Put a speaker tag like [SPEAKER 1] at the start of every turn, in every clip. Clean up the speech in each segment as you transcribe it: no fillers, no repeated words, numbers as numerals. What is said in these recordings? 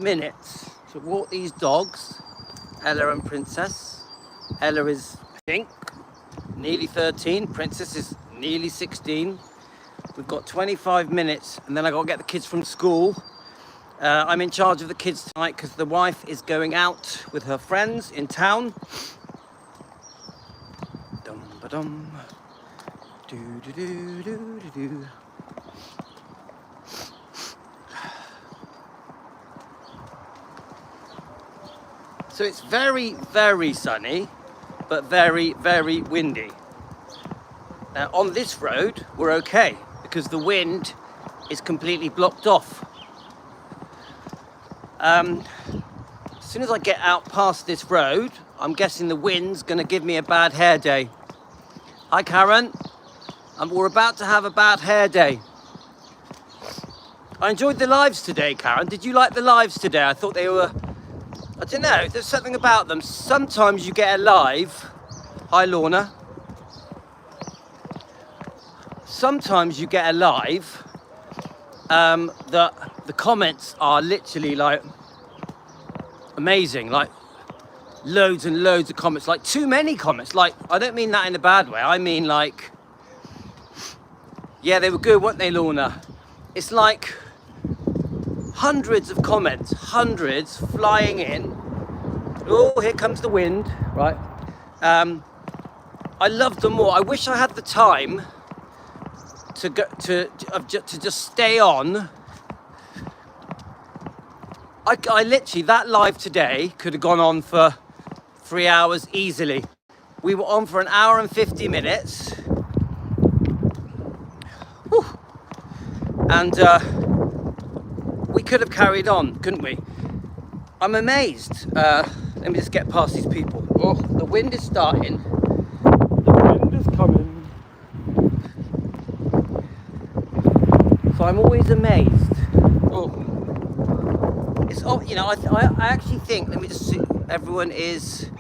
[SPEAKER 1] minutes to walk these dogs, Ella and Princess. Ella is, I think, nearly 13. Princess is nearly 16. We've got 25 minutes and then I got to get the kids from school. I'm in charge of the kids tonight because the wife is going out with her friends in town. Dum ba dum. Do do do do do do. So it's very, very sunny, but very, very windy. Now on this road, we're okay because the wind is completely blocked off. As soon as I get out past this road, I'm guessing the wind's gonna give me a bad hair day. Hi Karen, we're about to have a bad hair day. I enjoyed the lives today, Karen. Did you like the lives today? I thought they were, I don't know, there's something about them. Sometimes you get a live, hi Lorna. Sometimes you get a live that the comments are literally like amazing, like loads and loads of comments, like too many comments. Like, I don't mean that in a bad way. I mean like, yeah, they were good, weren't they, Lorna? It's like hundreds of comments, hundreds flying in. Oh, here comes the wind, right? I loved them all. I wish I had the time to go to just stay on. I literally, that live today could have gone on for 3 hours easily. We were on for an hour and 50 minutes. Whew. And we could have carried on, couldn't we? I'm amazed. Let me just get past these people. Oh, the wind is starting. The wind is coming. So I'm always amazed. Oh. It's, you know, I actually think, let me just see, everyone is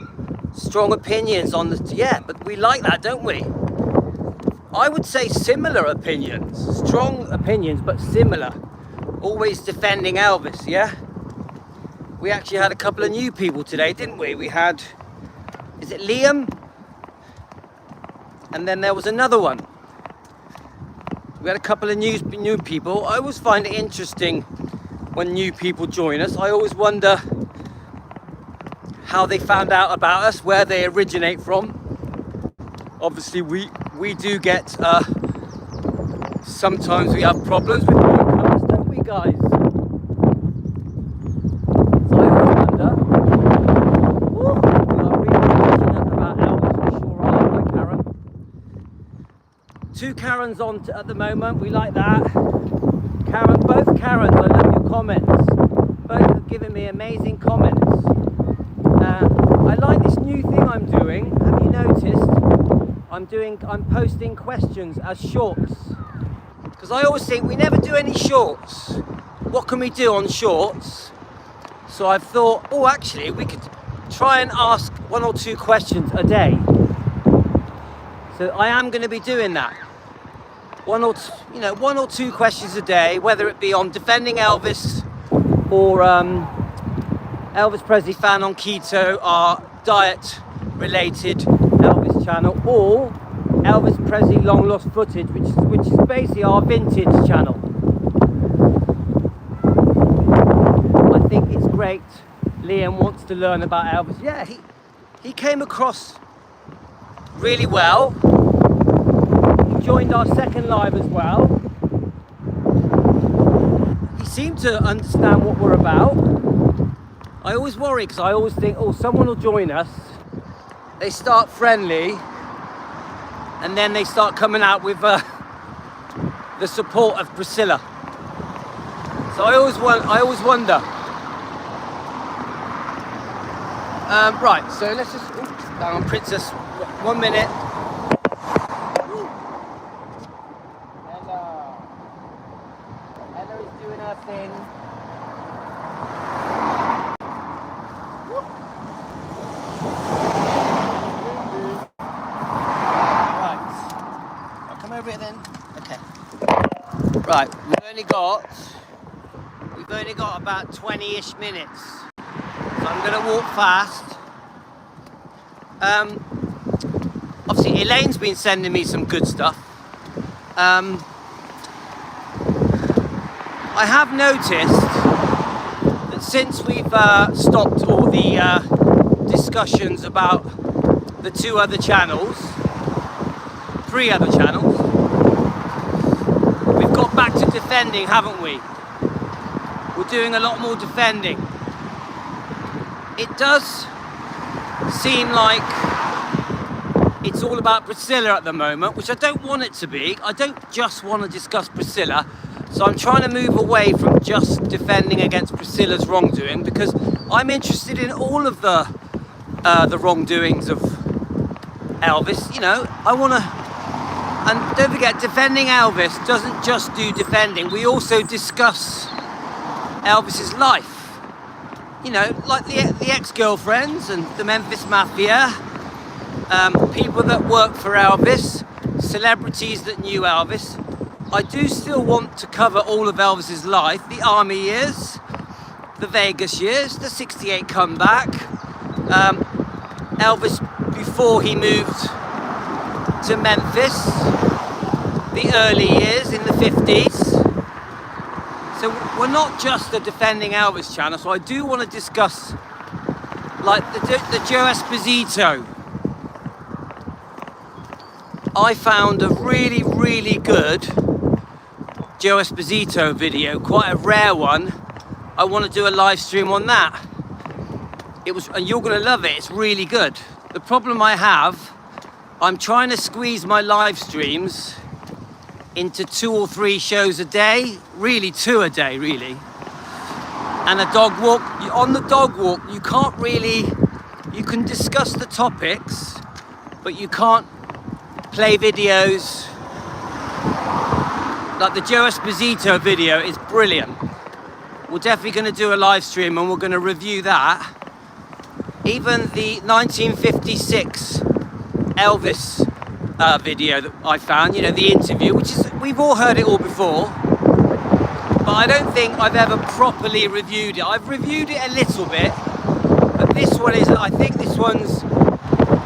[SPEAKER 1] strong opinions on the, yeah, but we like that, don't we? I would say similar opinions, strong opinions, but similar. Always defending Elvis, yeah? We actually had a couple of new people today, didn't we? We had, is it Liam? And then there was another one. We had a couple of new people. I always find it interesting when new people join us. I always wonder how they found out about us, where they originate from. Obviously, we do get, sometimes we have problems with newcomers, don't we, guys? So I always wonder. Ooh, we are really passionate about Elvis, we sure are, right, Karen? 2 Karens on at the moment, we like that. Karen, both Karens, I love your comments. Both have given me amazing comments. I like this new thing I'm doing. Have you noticed? I'm posting questions as shorts. Because I always think we never do any shorts. What can we do on shorts? So I've thought, oh, actually, we could try and ask 1 or 2 questions a day. So I am going to be doing that. 1 or 2 questions a day, whether it be on defending Elvis or Elvis Presley fan on keto, our diet related Elvis channel, or Elvis Presley long lost footage, which is basically our vintage channel. I think it's great. Liam wants to learn about Elvis. Yeah, he came across really well. Joined our second live as well. He seemed to understand what we're about. I always worry because I always think, oh, someone will join us. They start friendly and then they start coming out with the support of Priscilla. So I always wonder. Right, so let's just, down Princess, 1 minute. Ella is doing her thing. Right. I'll come over here then. Okay. Right, we've I've only got about 20-ish minutes, so I'm going to walk fast. Obviously Elaine's been sending me some good stuff. I have noticed that since we've stopped all the discussions about the three other channels, we've got back to defending, haven't we? We're doing a lot more defending. It does seem like it's all about Priscilla at the moment, which I don't want it to be. I don't just want to discuss Priscilla, so I'm trying to move away from just defending against Priscilla's wrongdoing, because I'm interested in all of the wrongdoings of Elvis. You know, I want to, and don't forget, defending Elvis doesn't just do defending. We also discuss Elvis's life. You know, like the ex-girlfriends and the Memphis Mafia, people that work for Elvis, celebrities that knew Elvis. I do still want to cover all of Elvis's life, the Army years, the Vegas years, the '68 comeback, Elvis before he moved to Memphis, the early years in the 50s. So we're not just a Defending Elvis channel, so I do want to discuss like the Joe Esposito. I found a really, really good Joe Esposito video, quite a rare one. I want to do a live stream on that. And you're going to love it, it's really good. The problem I have, I'm trying to squeeze my live streams into 2 or 3 shows a day, really 2 a day, really. And a dog walk. On the dog walk, you can't really, you can discuss the topics, but you can't play videos. Like the Joe Esposito video is brilliant. We're definitely going to do a live stream and we're going to review that. Even the 1956 Elvis video that I found, you know, the interview, which is, we've all heard it all before, but I don't think I've ever properly reviewed it. I've reviewed it a little bit, but this one is, I think this one's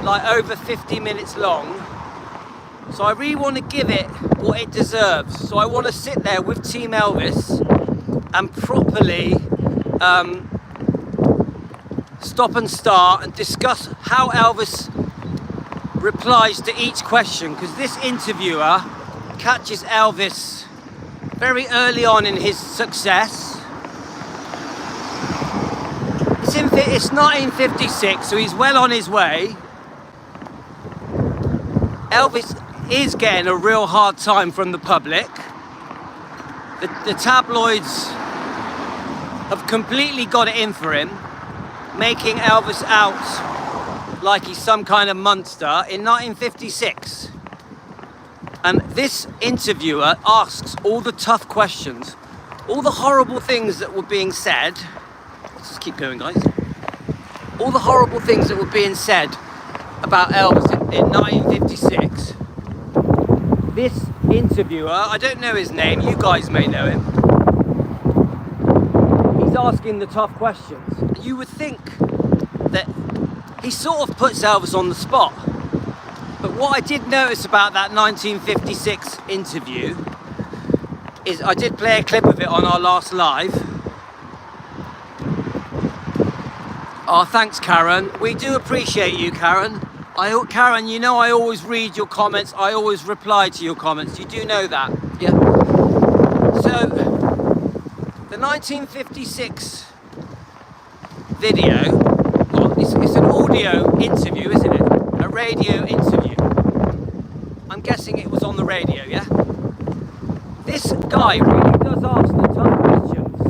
[SPEAKER 1] like over 50 minutes long, so I really want to give it what it deserves. So I want to sit there with Team Elvis and properly stop and start and discuss how Elvis replies to each question, because this interviewer catches Elvis very early on in his success. It's 1956, so he's well on his way. Elvis is getting a real hard time from the public. The tabloids have completely got it in for him, making Elvis out like he's some kind of monster in 1956. And this interviewer asks all the tough questions, all the horrible things that were being said. Let's just keep going, guys. All the horrible things that were being said about Elvis in 1956. This interviewer, I don't know his name, you guys may know him. He's asking the tough questions. You would think that he sort of puts Elvis on the spot. But what I did notice about that 1956 interview is I did play a clip of it on our last live. Oh, thanks, Karen. We do appreciate you, Karen. Karen, you know I always read your comments. I always reply to your comments. You do know that, yeah? So, the 1956 video, well, it's an audio interview, isn't it? A radio interview. I'm guessing it was on the radio, yeah? This guy really does ask the tough questions.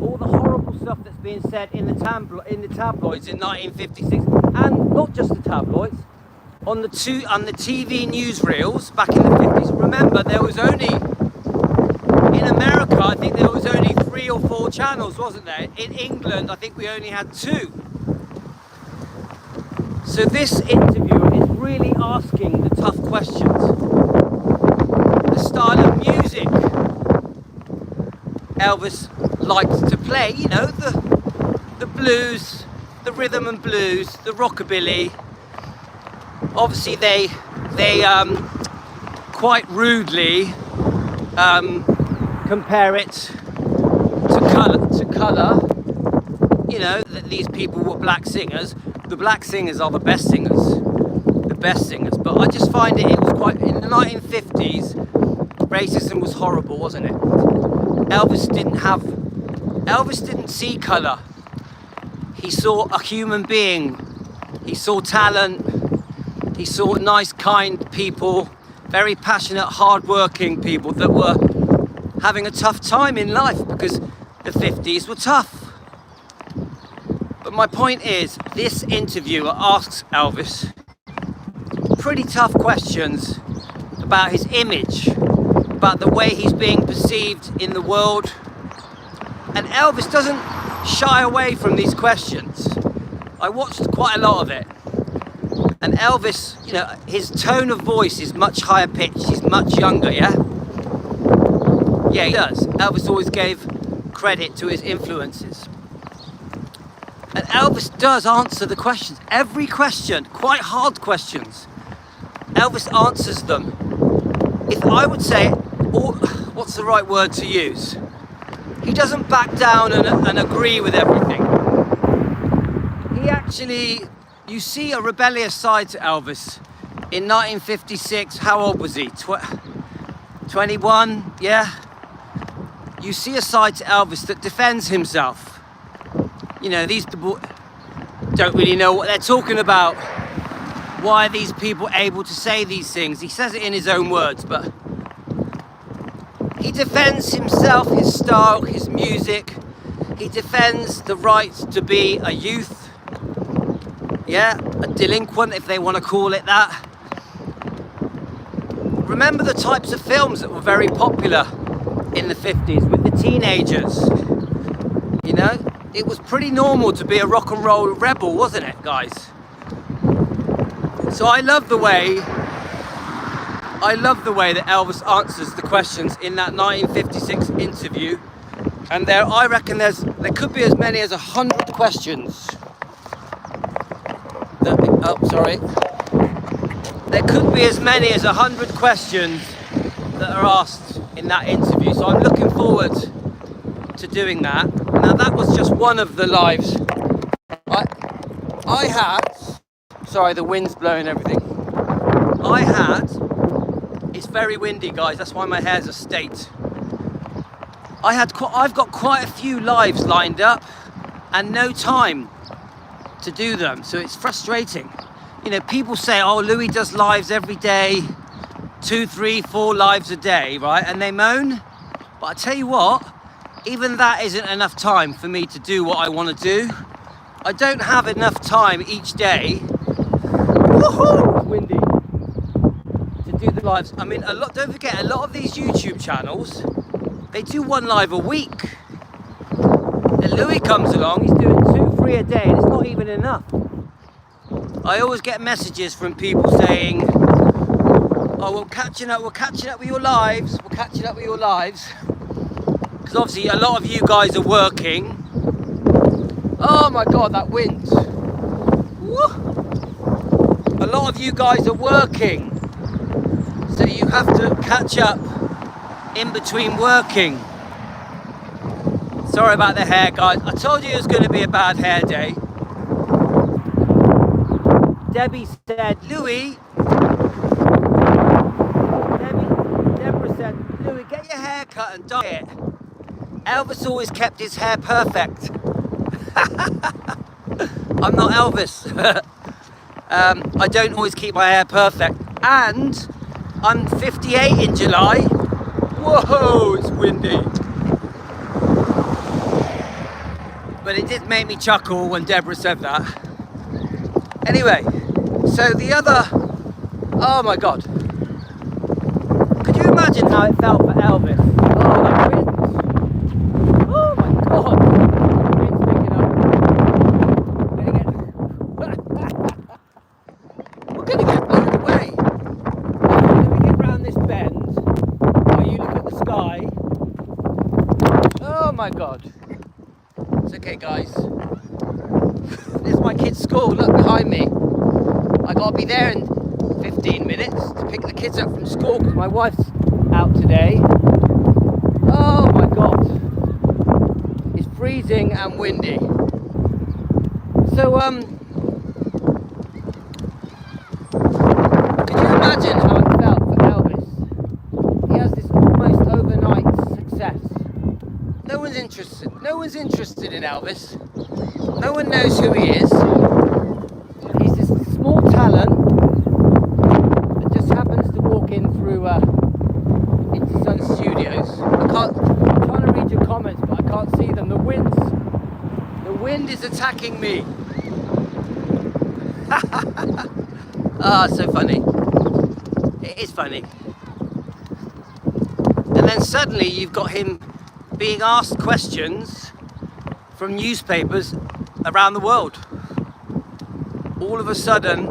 [SPEAKER 1] All the horrible stuff that's being said in the tabloids in 1956, and not just the tabloids, on the TV newsreels back in the 50s. Remember, there was only, in America, I think there was only 3 or 4 channels, wasn't there? In England, I think we only had 2. So this interviewer is really asking the tough questions. The style of music Elvis liked to play, you know, the blues, the rhythm and blues, the rockabilly. Obviously they quite rudely compare it to colour. You know, that these people were black singers. The black singers are the best singers. But I just find it was quite, in the 1950s, racism was horrible, wasn't it? Elvis didn't see colour. He saw a human being. He saw talent. He saw nice, kind people, very passionate, hard-working people that were having a tough time in life because the 50s were tough. But my point is, this interviewer asks Elvis pretty tough questions about his image, about the way he's being perceived in the world. And Elvis doesn't shy away from these questions. I watched quite a lot of it. And Elvis, you know, his tone of voice is much higher pitched. He's much younger, yeah? Yeah, he does. Elvis always gave credit to his influences. And Elvis does answer the questions. Every question, quite hard questions, Elvis answers them. If I would say, or what's the right word to use? He doesn't back down and agree with everything. He actually, you see a rebellious side to Elvis. In 1956, how old was he? 21, yeah? You see a side to Elvis that defends himself. You know, these people don't really know what they're talking about. Why are these people able to say these things? He says it in his own words, but he defends himself, his style, his music. He defends the right to be a youth, yeah, a delinquent, if they want to call it that. Remember the types of films that were very popular in the 50s with the teenagers. You know, it was pretty normal to be a rock and roll rebel, wasn't it, guys? So I love the way that Elvis answers the questions in that 1956 interview. And I reckon there could be as many as 100 questions. There could be as many as 100 questions that are asked in that interview. So I'm looking forward to doing that. Now that was just one of the lives I had. Sorry, the wind's blowing everything. It's very windy, guys. That's why my hair's a state. I've got quite a few lives lined up and no time to do them. So it's frustrating. You know, people say, oh, Louis does lives every day, 2, 3, 4 lives a day, right? And they moan. But I tell you what, even that isn't enough time for me to do what I want to do. I don't have enough time each day. Woohoo! It's windy. To do the lives. I mean, don't forget, a lot of these YouTube channels, they do 1 live a week. And Louis comes along, he's doing 2, 3 a day, and it's not even enough. I always get messages from people saying, oh, we're catching up with your lives. Because obviously a lot of you guys are working. Oh my God, that wind. Woo. A lot of you guys are working. So you have to catch up in between working. Sorry about the hair, guys. I told you it was going to be a bad hair day. Debbie said, Louis. Deborah said, Louis, get your hair cut and dye it. Elvis always kept his hair perfect. I'm not Elvis. I don't always keep my hair perfect. And I'm 58 in July. Whoa, it's windy. But it did make me chuckle when Deborah said that. Anyway, so the other, oh my God. Could you imagine how it felt for Elvis? Oh, that wind. Oh my God. The wind's picking up. We're going to get blown away. Let me get round this bend. While you look at the sky. Oh my God. This is my kid's school, look behind me. I gotta be there in 15 minutes to pick the kids up from school because my wife's out today. Oh my God. It's freezing and windy. So, could you imagine how it felt for Elvis? He has this almost overnight success. No one's interested. No one's interested in Elvis. No one knows who he is. He's this small talent that just happens to walk in through into Sun Studios. I'm trying to read your comments, but I can't see them. The wind is attacking me. Ah, so funny. It is funny. And then suddenly you've got him being asked questions from newspapers around the world. All of a sudden,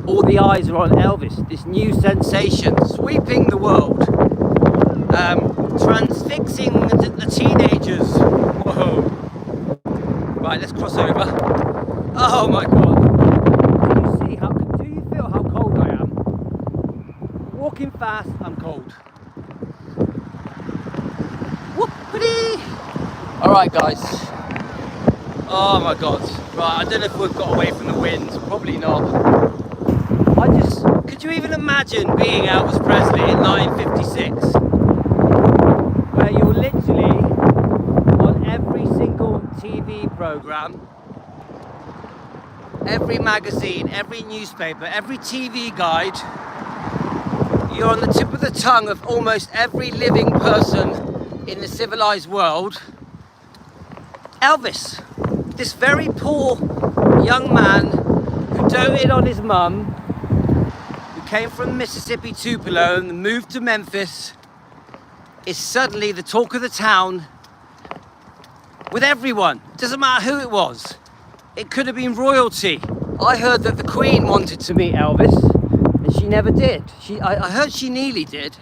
[SPEAKER 1] all the eyes are on Elvis, this new sensation, sweeping the world, transfixing the teenagers. Whoa. Right, let's cross over. Oh my God. Do you feel how cold I am? Walking fast, I'm cold. Whoopity! Alright guys. Oh my God. Right, I don't know if we've got away from the wind. Probably not. Could you even imagine being Elvis Presley in 1956? Where you're literally on every single TV program, every magazine, every newspaper, every TV guide. You're on the tip of the tongue of almost every living person in the civilized world. Elvis, this very poor young man who doted on his mum, who came from Mississippi, Tupelo, and moved to Memphis, is suddenly the talk of the town with everyone. Doesn't matter who it was. It could have been royalty. I heard that the Queen wanted to meet Elvis, and she never did. I heard she nearly did.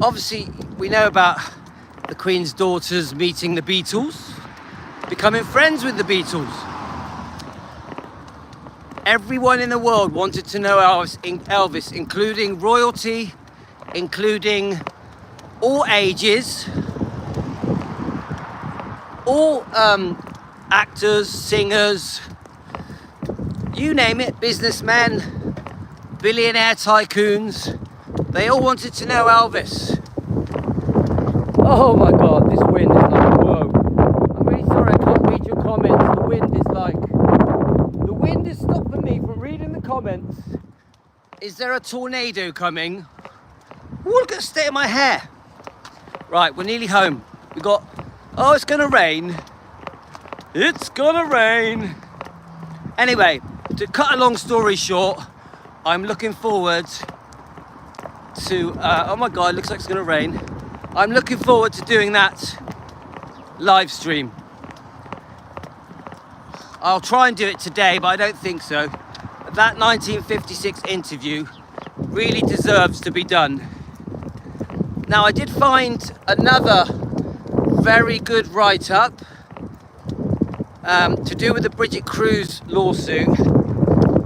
[SPEAKER 1] Obviously, we know about the Queen's daughters meeting the Beatles, becoming friends with the Beatles. Everyone in the world wanted to know Elvis, including royalty, including all ages, all actors, singers, you name it, businessmen, billionaire tycoons, they all wanted to know Elvis. Oh my God, this wind is like, whoa. I'm really sorry I can't read your comments. The wind is stopping me from reading the comments. Is there a tornado coming? Ooh, look at the state of my hair. Right, we're nearly home. Oh, it's gonna rain. It's gonna rain. Anyway, to cut a long story short, I'm looking forward to, oh my God, looks like it's gonna rain. I'm looking forward to doing that live stream. I'll try and do it today, but I don't think so. That 1956 interview really deserves to be done. Now, I did find another very good write-up to do with the Bridget Cruz lawsuit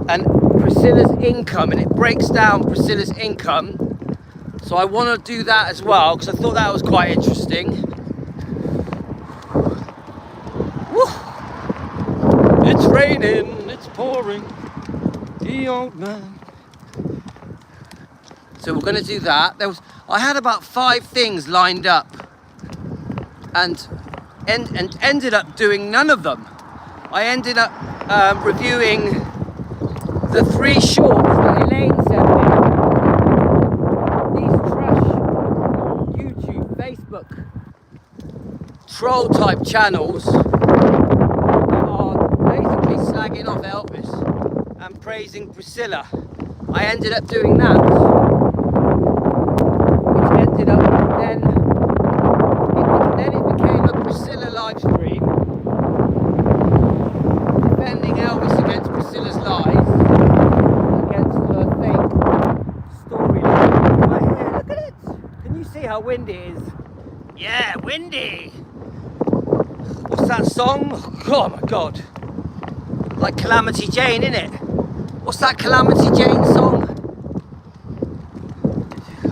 [SPEAKER 1] and Priscilla's income, and it breaks down Priscilla's income. So I want to do that as well because I thought that was quite interesting. Woo. It's raining, it's pouring, the old man. So we're going to do that. I had about 5 things lined up and ended up doing none of them. I ended up reviewing the 3 shorts that Elaine sent me. These trash YouTube, Facebook, troll type channels that are basically slagging off Elvis and praising Priscilla. I ended up doing that, which ended up then it became a Priscilla live stream defending Elvis against Priscilla's lies, against her fake storyline. Right here, look at it! Can you see how windy it is? Yeah, windy! What's that that song? Oh my God. Like Calamity Jane, innit? What's that Calamity Jane song?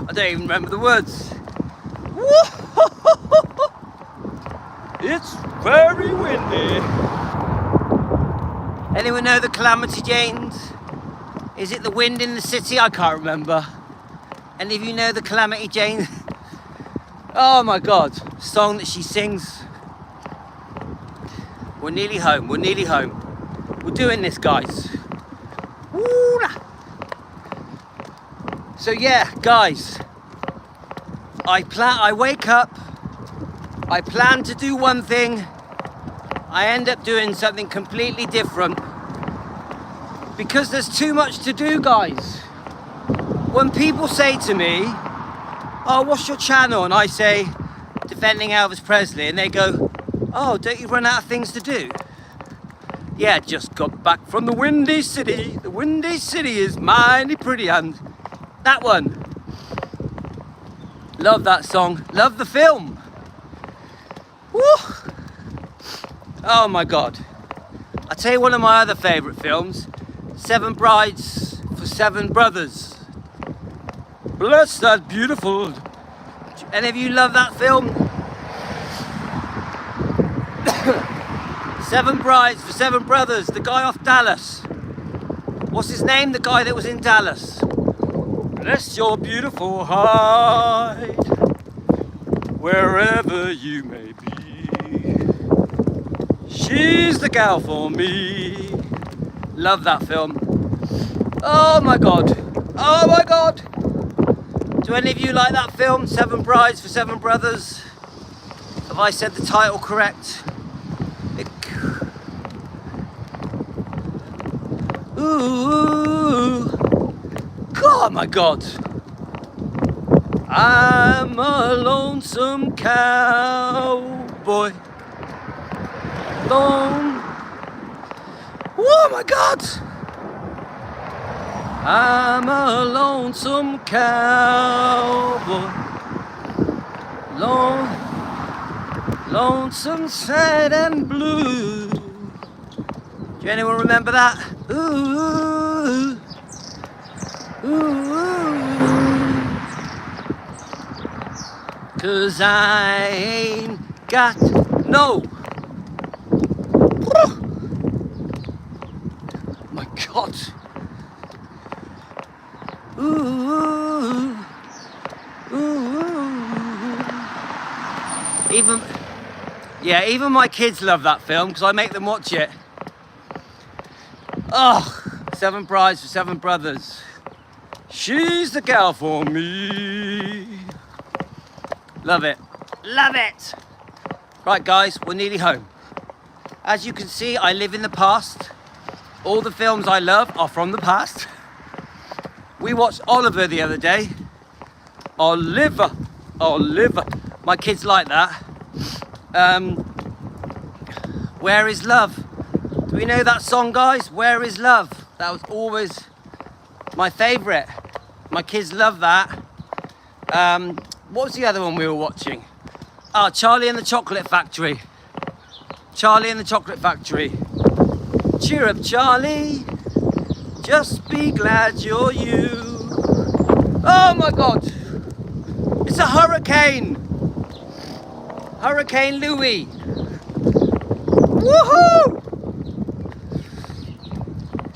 [SPEAKER 1] I don't even remember the words. It's very windy. Anyone know the Calamity Janes? Is it the wind in the city? I can't remember. Any of you know the Calamity Jane? Oh my God, song that she sings. We're nearly home, we're nearly home. We're doing this, guys. Woo! So yeah, guys, I wake up, I plan to do one thing, I end up doing something completely different because there's too much to do, guys. When people say to me, oh, what's your channel? And I say, Defending Elvis Presley, and they go, oh, don't you run out of things to do? Yeah, just got back from the Windy City. The Windy City is mighty pretty, and that one. Love that song. Love the film. Woo! Oh my God. I'll tell you one of my other favourite films, Seven Brides for Seven Brothers. Bless that beautiful. Any of you love that film? Seven Brides for Seven Brothers, the guy off Dallas. What's his name? The guy that was in Dallas. Bless your beautiful hide, wherever you may be. She's the gal for me. Love that film. Oh my God. Oh my God. Do any of you like that film, Seven Brides for Seven Brothers? Have I said the title correct? Ooh, oh my God. I'm a lonesome cowboy. Oh my God. I'm a lonesome cowboy. Lonesome, sad and blue. Do anyone remember that? Ooh, ooh, 'cause I ain't got no. My God. Ooh, ooh. Even my kids love that film because I make them watch it. Oh, Seven Brides for Seven Brothers. She's the gal for me. Love it. Love it. Right, guys, we're nearly home. As you can see, I live in the past. All the films I love are from the past. We watched Oliver the other day. Oliver. My kids like that. Where is Love? Do we know that song, guys? Where is Love? That was always my favourite. My kids love that. What was the other one we were watching? Oh, Charlie and the Chocolate Factory. Charlie and the Chocolate Factory. Cheer up, Charlie. Just be glad you're you. Oh my God. It's a hurricane. Hurricane Louis. Woohoo!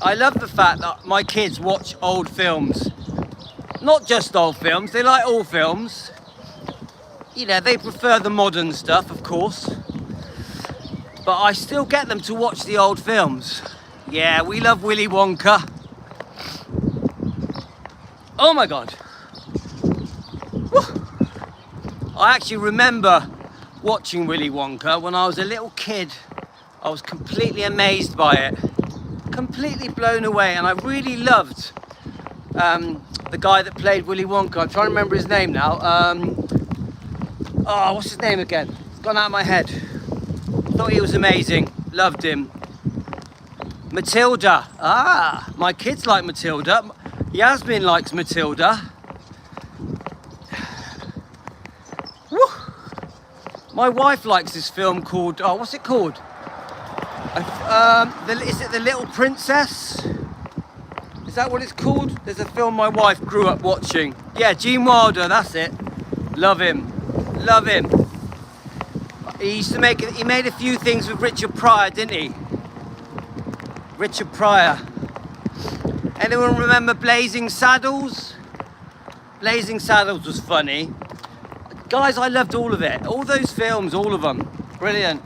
[SPEAKER 1] I love the fact that my kids watch old films. Not just old films, they like all films. You know, they prefer the modern stuff, of course. But I still get them to watch the old films. Yeah, we love Willy Wonka. Oh my God. Woo. I actually remember watching Willy Wonka when I was a little kid. I was completely amazed by it. Completely blown away, and I really loved the guy that played Willy Wonka. I'm trying to remember his name now. Oh, what's his name again? It's gone out of my head. Thought he was amazing. Loved him. Matilda. Ah, my kids like Matilda. Yasmin likes Matilda. Woo. My wife likes this film called, oh, what's it called? Is it The Little Princess? Is that what it's called? There's a film my wife grew up watching. Yeah, Gene Wilder, that's it. Love him. Love him. He made a few things with Richard Pryor, didn't he? Richard Pryor. Anyone remember Blazing Saddles? Blazing Saddles was funny. Guys, I loved all of it. All those films, all of them. Brilliant.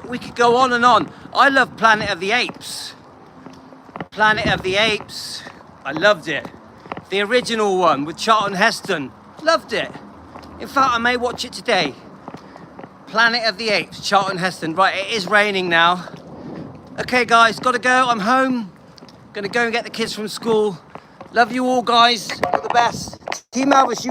[SPEAKER 1] We could go on and on. I love Planet of the Apes. Planet of the Apes. I loved it. The original one with Charlton Heston. Loved it. In fact, I may watch it today. Planet of the Apes, Charlton Heston. Right, it is raining now. Okay, guys, gotta go. I'm home. Gonna go and get the kids from school. Love you all, guys. You're the best. Team Elvis, you